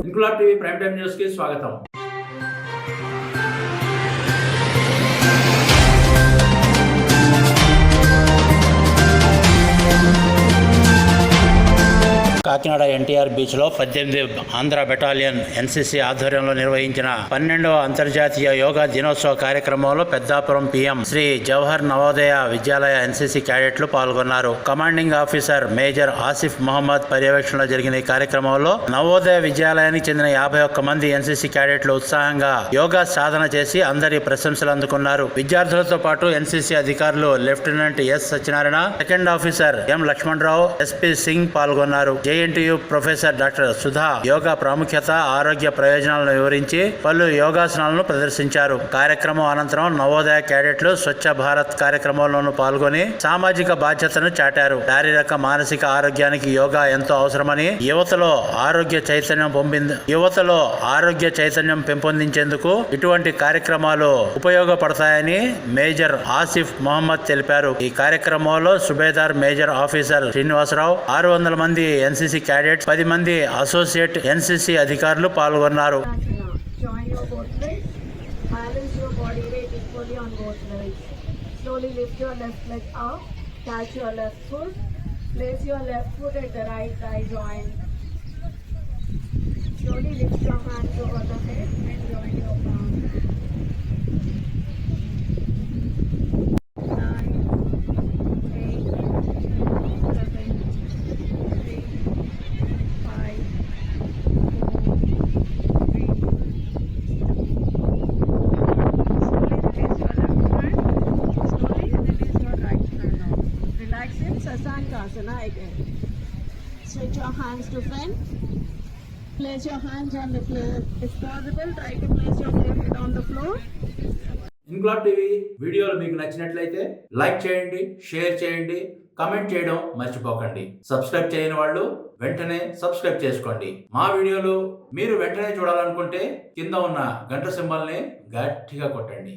Inquilab TV prime time news కి స్వాగతం. Kakinada NTR beach లో 18 ఆంధ్ర బెటాలియన్ ఎన్సీసీ ఆధ్వర్యంలో నిర్వహించిన 12వ అంతర్జాతీయ యోగా దినోత్సవ కార్యక్రమంలో పెద్దాపురం పీఎం శ్రీ జవహర్ నవోదయ విద్యాలయ ఎన్సీసీ క్యాడెట్లు పాల్గొన్నారు. Commanding officer major Asif Mohammed పర్యవేక్షణలో జరిగిన ఈ కార్యక్రమంలో నవోదయ విద్యాలయానికి చెందిన 51 మంది ఎన్సీసీ క్యాడెట్లు ఉత్సాహంగా యోగా సాధన చేసి అందరి ప్రశంసలు అందుకున్నారు. విద్యార్థులతో పాటు ఎన్సీసీ అధికారులు lieutenant S Satyanarayana, second officer M Lakshmanarao, SP Singh పాల్గొన్నారు. JNTU professor doctor Sudha yoga ప్రాముఖ్యత, ఆరోగ్య ప్రయోజనాలను వివరించి పలు యోగాసనాలను ప్రదర్శించారు. కార్యక్రమం అనంతరం నవోదయ క్యాడెట్లు స్వచ్ఛ భారత్ కార్యక్రమంలోనూ పాల్గొని సామాజిక బాధ్యతను చాటారు. శారీరక మానసిక ఆరోగ్యానికి యోగా ఎంతో అవసరమని, యువతలో ఆరోగ్య చైతన్యం పెంపొందించేందుకు ఇటువంటి కార్యక్రమాలు ఉపయోగపడతాయని మేజర్ ఆసిఫ్ మహమ్మద్ తెలిపారు. ఈ కార్యక్రమంలో సుబేదార్ మేజర్ ఆఫీసర్ శ్రీనివాసరావు, 600 మంది ఎన్సీసీ క్యాడెట్స్, 10 మంది అసోసియేట్ ఎన్సీసీ అధికారులు పాల్గొన్నారు. Slowly lift your left leg up, catch your left foot, place your left foot at the right thigh joint. Slowly lift your hands over the head and join your palms. 9, 8, 7, 6, 5, 4, 3. Relax in Sasankasana again. Switch your hands to front. Place your hands on the floor. If possible, try to place your forehead on the floor. Inquilab TV వీడియోలు మీకు నచ్చినట్లయితే like చేయండి, share చేయండి, comment చేయడం మర్చిపోకండి. Subscribe చేయని వాళ్ళు వెంటనే సబ్స్క్రైబ్ చేసుకోండి. మా వీడియోలు మీరు వెంటనే చూడాలనుకుంటే కింద ఉన్న గంట సింబల్ని గట్టిగా కొట్టండి.